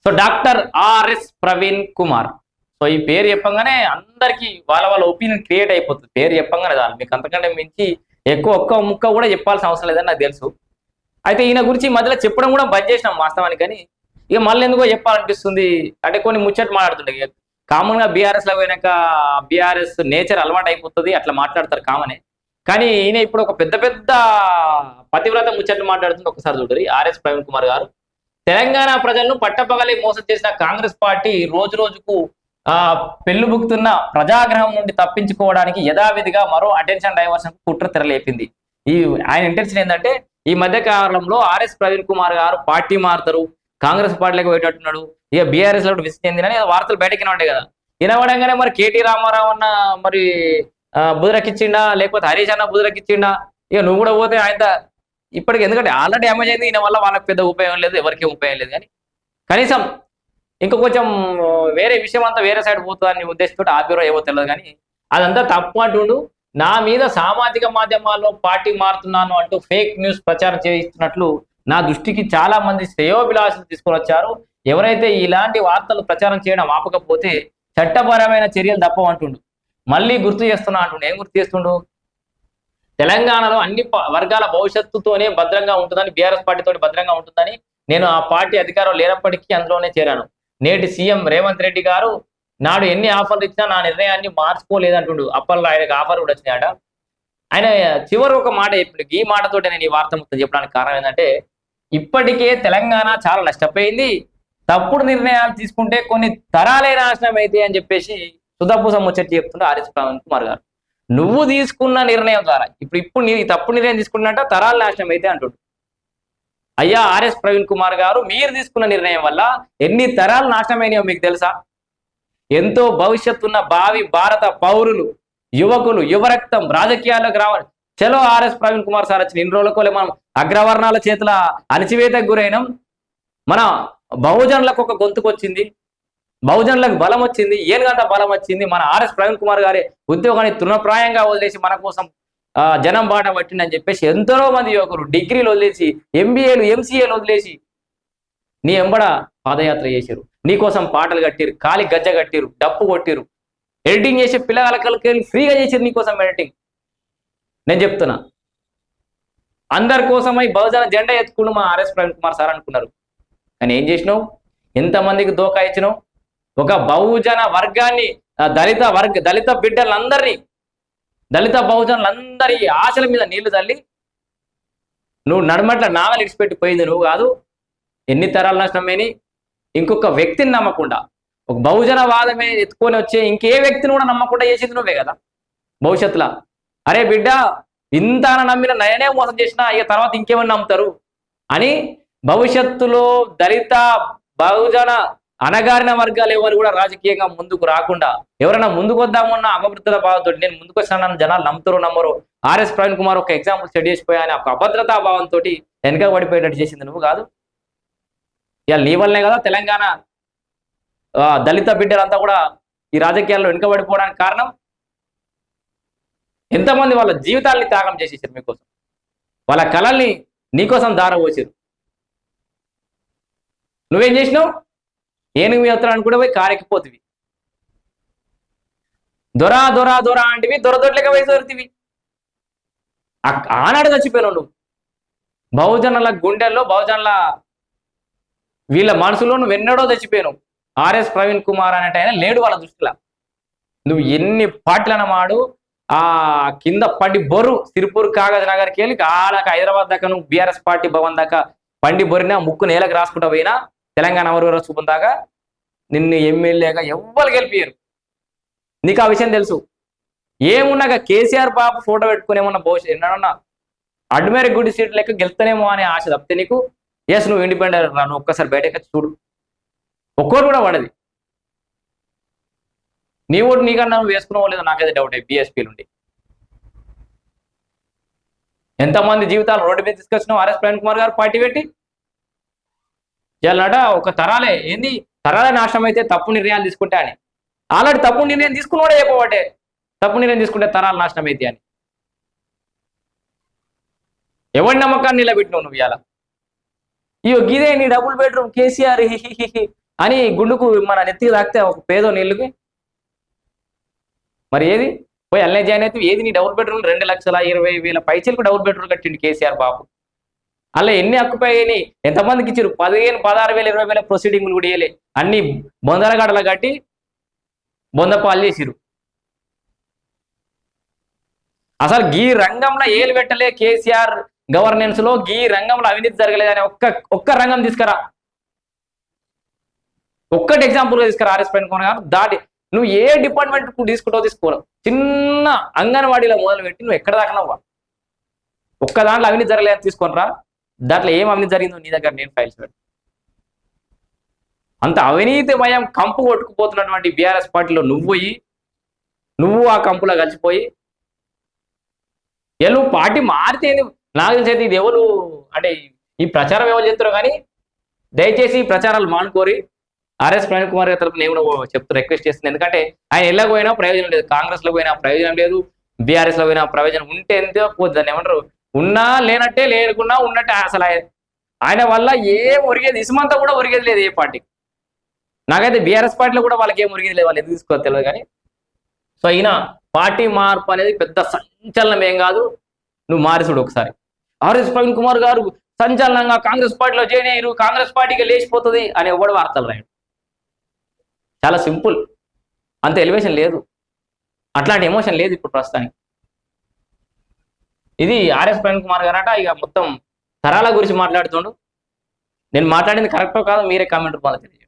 So doctor RS Praveen Kumar. So ఈ పేరు చెప్పంగానే అందరికీ వాళ్ళ ఒపీనియన్ క్రియేట్ అయిపోతుంది. పేరు చెప్పంగానే చాలు, మీకు అంతకంటే మించి ఎక్కువ ఒక్క ముక్క కూడా చెప్పాల్సిన అవసరం లేదని నాకు తెలుసు. అయితే ఈయన గురించి మధ్యలో చెప్పడం కూడా బంద్ చేసినాం వాస్తవానికి, కానీ ఇక మళ్ళీ ఎందుకో చెప్పాలనిపిస్తుంది. అంటే కొన్ని ముచ్చట్లు మాట్లాడుతుండే కామన్ గా బీఆర్ఎస్ లో పోయినాక బీఆర్ఎస్ నేచర్ అలవాటు అయిపోతుంది, అట్లా మాట్లాడతారు కామనే. కానీ ఈయన ఇప్పుడు ఒక పెద్ద పెద్ద పతివ్రత ముచ్చట్లు మాట్లాడుతుంది. ఒకసారి చూడరు ఆర్ఎస్ ప్రవీణ్ కుమార్ గారు. తెలంగాణ ప్రజలను పట్టపగలి మోసం చేసిన కాంగ్రెస్ పార్టీ రోజు రోజుకు పెళ్లిబుకుతున్న ప్రజాగ్రహం నుండి తప్పించుకోవడానికి యథావిధిగా మరో అటెన్షన్ డైవర్షన్ కుట్ర తెరలేపింది. ఆయన ఇంటెన్షన్ ఏంటంటే, ఈ మధ్య కాలంలో ఆర్ఎస్ ప్రవీణ్ కుమార్ గారు పార్టీ మారుతారు, కాంగ్రెస్ పార్టీలోకి పోయేటట్టున్నాడు, ఇక బీఆర్ఎస్ లో విసిట్ చెందినని వార్తలు బయటకి ఉంటాయి కదా. వినవడంగానే మరి కేటీ రామారావు అన్న మరి బుధరకిచ్చిండా, లేకపోతే హరీష్ అన్న బుధరకిచ్చిండా, ఇక నువ్వు కూడా పోతే ఆయన ఇప్పటికి, ఎందుకంటే ఆల్రెడీ డ్యామేజ్ అయింది, ఈయన వల్ల వాళ్ళకి పెద్ద ఉపయోగం లేదు, ఎవరికి ఉపయోగం లేదు. కానీ కనీసం ఇంకా కొంచెం వేరే విషయం అంతా వేరే సైడ్ పోతుందని ఉద్దేశంతో ఆపేరో ఏవో తెలియదు. కానీ అదంతా తప్పు అంటుండు. నా మీద సామాజిక మాధ్యమాల్లో పార్టీ మారుతున్నాను అంటూ ఫేక్ న్యూస్ ప్రచారం చేయిస్తున్నట్లు నా దృష్టికి చాలా మంది శ్రేయోభిలాషులు తీసుకొని వచ్చారు. ఎవరైతే ఇలాంటి వార్తలు ప్రచారం చేయడం ఆపకపోతే చట్టపరమైన చర్యలు తప్పవంటుండు. మళ్ళీ గుర్తు చేస్తున్నా అంటుండు. ఏం గుర్తు చేస్తుండు? తెలంగాణలో అన్ని వర్గాల భవిష్యత్తుతోనే భద్రంగా ఉంటుందని, బీఆర్ఎస్ పార్టీతో భద్రంగా ఉంటుందని నేను ఆ పార్టీ అధికారం లేనప్పటికీ అందులోనే చేరాను. నేటి సీఎం రేవంత్ రెడ్డి గారు నాడు ఎన్ని ఆఫర్లు ఇచ్చినా నా నిర్ణయాన్ని మార్చుకోలేదంటుండు. అప్పట్లో ఆయనకు ఆఫర్ కూడా వచ్చినాయట. ఆయన చివరి ఒక మాట చెప్పిండు. ఈ మాటతోటి నేను ఈ వార్త మొత్తం చెప్పడానికి కారణం ఏంటంటే, ఇప్పటికే తెలంగాణ చాలా నష్టపోయింది, తప్పుడు నిర్ణయాలు తీసుకుంటే కొన్ని తరాలే నాశనం అయితే అని చెప్పేసి సుధపూస ముచ్చట చెప్తుండే ఆర్ఎస్ ప్రవీణ్ కుమార్ గారు. నువ్వు తీసుకున్న నిర్ణయం ద్వారా ఇప్పుడు నీ తప్పుడు నిర్ణయం తీసుకున్నట్ట తరాలు నాశనం అయితే అంటుండు. అయ్యా ఆర్ఎస్ ప్రవీణ్ కుమార్ గారు, మీరు తీసుకున్న నిర్ణయం వల్ల ఎన్ని తరాలు నాశనమైనాయో మీకు తెలుసా? ఎంతో భవిష్యత్తున్న భావి భారత పౌరులు, యువకులు, యువరక్తం రాజకీయాల్లోకి రావాలి. చలో ఆర్ఎస్ ప్రవీణ్ కుమార్ సార్ వచ్చిన ఇన్ని రోజులకోలే మనం అగ్రవర్ణాల చేతుల అణచివేతకు గురైనం. మన బహుజనులకు ఒక గొంతుకొచ్చింది, బహుజనులకు బలం వచ్చింది, ఏనుగంత బలం వచ్చింది. మన ఆర్ఎస్ ప్రవీణ్ కుమార్ గారి ఉద్యోగాన్ని తృణప్రాయంగా వదిలేసి మన కోసం జనం బాట పట్టిందని చెప్పేసి ఎంతో మంది యువకులు డిగ్రీలు వదిలేసి, ఎంబీఏలు, ఎంసీఏలు వదిలేసి నీ ఎంబడ పాదయాత్ర చేశారు, నీకోసం పాటలు కట్టిరు, కాలి గజ్జ కట్టిరు, డప్పు కొట్టిరు, ఎడిటింగ్ చేసి పిల్లలకి ఫ్రీగా చేసిరు నీకోసం ఎడిటింగ్. నేను చెప్తున్నా, అందరి కోసమై బహుజన జెండా ఎత్తుకుని మా ఆర్ఎస్ ప్రవీణ్ కుమార్ సార్ అనుకున్నారు. కానీ ఏం చేసినావు? ఎంతమందికి దోకా ఇచ్చినావు? ఒక బహుజన వర్గాన్ని, దళిత బిడ్డలందరినీ, దళిత బహుజనులందరి ఆశల మీద నీళ్లు తల్లి నువ్వు నడమట్ల నాగలు ఇడిచిపెట్టిపోయింది నువ్వు కాదు. ఎన్ని తరాలు నష్టమేని ఇంకొక వ్యక్తిని నమ్మకుండా, ఒక బహుజన వాదమే ఎత్తుకొని వచ్చే ఇంకే వ్యక్తిని కూడా నమ్మకుండా చేసింది నువ్వే కదా భవిష్యత్తులో. అరే బిడ్డ, ఇంత నమ్మిన నయనే మోసం చేసినా ఇక తర్వాత ఇంకేమని నమ్ముతారు అని భవిష్యత్తులో దళిత బహుజన అనగారిన వర్గాలు ఎవరు కూడా రాజకీయంగా ముందుకు రాకుండా, ఎవరైనా ముందుకు వద్దామన్న అభద్రతా భావంతో, నేను ముందుకు వస్తానని జనాలు నమ్ముతారో నమ్మరు. ఆర్ఎస్ ప్రవీణ్ కుమార్ ఒక ఎగ్జాంపుల్ సెట్ చేసిపోయాని ఒక అభద్రతా భావంతో వెనక పడిపోయేటట్టు చేసింది నువ్వు కాదు. ఇవాళ నీ వల్లనే కదా తెలంగాణ దళిత బిడ్డలంతా కూడా ఈ రాజకీయాల్లో వెనుకబడిపోవడానికి కారణం. ఎంతమంది వాళ్ళ జీవితాల్ని త్యాగం చేసేసారు మీకోసం, వాళ్ళ కళల్ని నీకోసం దారపోసారు. నువ్వేం చేసినావు? ఏనుగు మీ ఉత్తరాన్ని కూడా పోయి కారెక్కిపోతివి, దొరా దొరా దొరా అంటివి, దొరదొడ్లక వయసు దొరుకుతివి. ఆనాడు చచ్చిపోయినావు నువ్వు. బహుజనుల గుండెల్లో, బహుజనుల వీళ్ళ మనసులో నువ్వు ఎన్నడో చచ్చిపోయినావు. ఆర్ఎస్ ప్రవీణ్ కుమార్ అనేట ఆయన లేడు వాళ్ళ దృష్టిలో. నువ్వు ఎన్ని పాటలన్నమాడు, ఆ కింద పడి బొర్రు సిరిపూర్ కాగజ్ నగర్కి వెళ్ళి ఆడక హైదరాబాద్ దాకా నువ్వు బీఆర్ఎస్ పార్టీ భవన్ దాకా పండి బొరినా, ముక్కు నేలకు రాసుకుంటా పోయినా, తెలంగాణ ఎవరు చూపం దాకా నిన్ను ఎమ్మెల్యేగా ఎవ్వరు గెలిపారు. నీకు ఆ విషయం తెలుసు. ఏమున్నాక కేసీఆర్ బాబు ఫోటో పెట్టుకుని ఏమన్నా భవిష్యత్ ఎన్నడన్నా అడ్మేర గుడి సీట్ లెక్క గెలుస్తానేమో అనే ఆశ తప్పితే నీకు ఎస్ నువ్వు ఇండిపెండెంట్ రా, నువ్వు ఒక్కసారి బయటకు వచ్చి చూడు, ఒక్కరు కూడా పడది. నీ ఓటు నీకన్నా నువ్వు వేసుకున్నావో లేదో నాకైతే డౌట్. బీఎస్పీలు ఉండి ఎంతమంది జీవితాలు రోడ్డు మీద తీసుకొచ్చినావు ఆర్ఎస్ ప్రవీణ్ కుమార్ గారు పార్టీ పెట్టి. ఇవాళ ఒక తరాలే ఏంది, తరాలే నాశనం అయితే తప్పు నిర్ణయాలు తీసుకుంటా అని. ఆల్రెడీ తప్పు నిర్ణయం తీసుకున్నాడే చెప్పబట్టే తప్పు నిర్ణయం తీసుకుంటే తరాలు నాశనం అయితే అని. ఎవరి నమ్మకాన్ని నిలబెట్టినావు నువ్వు? ఇవాళ ఇగో గిదే నీ డబుల్ బెడ్రూమ్ కేసీఆర్ అని గుండుకు మన నెత్తికి తాకితే ఒక పేదో నీళ్ళకి మరి ఏది పోయి అల్లే జాయిన్ అయితే ఏది నీ డబుల్ బెడ్రూమ్ 2,20,000 పైచీలకు డబుల్ బెడ్రూమ్ కట్టిండు కేసీఆర్ బాబు. అలా ఎన్ని అక్కుపోయి ఎంతమందికి ఇచ్చారు? 15,000, 16,000, 20,000 ప్రొసీడింగ్లు కూడా ఇవ్వలే. అన్ని బొందలగడలు కట్టి బొందపాలు చేసిరు. అసలు గీ రంగంలో ఏలు పెట్టలే కేసీఆర్ గవర్నెన్స్ లో. గీ రంగంలో అవినీతి జరగలేదని ఒక్క రంగం తీసుకురా, ఒక్కటి ఎగ్జాంపుల్ గా తీసుకురా. ఆర్ఎస్ ప్రవీణ్ కుమార్ గారు దాటి నువ్వు ఏ డిపార్ట్మెంట్ తీసుకుంటావు తీసుకోను. చిన్న అంగన్వాడీలో మొదలుపెట్టి నువ్వు ఎక్కడ దాకా నవ్వా ఒక్క దాంట్లో అవినీతి జరగలేదని తీసుకొని రా. దాంట్లో ఏం అవినీతి జరిగిందో నీ దగ్గర నేను ఫైల్స్ పెట్టు. అంత అవినీతి భయం కంపు కొట్టుకుపోతున్నటువంటి బీఆర్ఎస్ పార్టీలో నువ్వు ఆ కంపులో కలిసిపోయి నువ్వు పార్టీ మారితే నాకు తెలిసేది ఇది ఎవరు అంటే ఈ ప్రచారం ఎవరు చేస్తారో కానీ దయచేసి ఈ ప్రచారాలు మానుకోరి. ఆర్ఎస్ ప్రవీణ్ కుమార్ గారి తరపున నేను చెప్తూ రిక్వెస్ట్ చేస్తుంది. ఎందుకంటే ఆయన ఎలాగ పోయినా ప్రయోజనం లేదు, కాంగ్రెస్ లో పోయినా ప్రయోజనం లేదు, బీఆర్ఎస్ లో పోయినా ప్రయోజనం ఉంటే ఎంతో పోతుంది. దాన్ని ఏమంటారు, ఉన్నా లేనట్టే, లేకున్నా ఉన్నట్టే. అసలు ఆయన వల్ల ఏం ఒరిగేది ఇసుమంతా కూడా ఒరిగేది లేదు ఏ పార్టీకి. నాకైతే బీఆర్ఎస్ పార్టీలో కూడా వాళ్ళకి ఏం ఒరిగేది లేదు, వాళ్ళు ఎందుకు తీసుకోవాలి తెలియదు. కానీ సో ఈయన పార్టీ మార్పు అనేది పెద్ద సంచలనం ఏం కాదు. నువ్వు మారిసుడు ఒకసారి. ఆర్ఎస్ ప్రవీణ్ కుమార్ గారు సంచలనంగా కాంగ్రెస్ పార్టీలో జాయిన్ అయ్యారు, కాంగ్రెస్ పార్టీకి లేచిపోతుంది అని ఎవడు వార్తలు రాయడు. చాలా సింపుల్, అంత ఎలివేషన్ లేదు, అట్లాంటి ఎమోషన్ లేదు ఇప్పుడు ప్రస్తుతానికి. ఇది ఆర్ఎస్ ప్రవీణ్ కుమార్ గారట ఇక మొత్తం తరాల గురించి మాట్లాడుతుండు. నేను మాట్లాడింది కరెక్టో కాదో మీరే కామెంట్ రూపంలో తెలియజేయండి.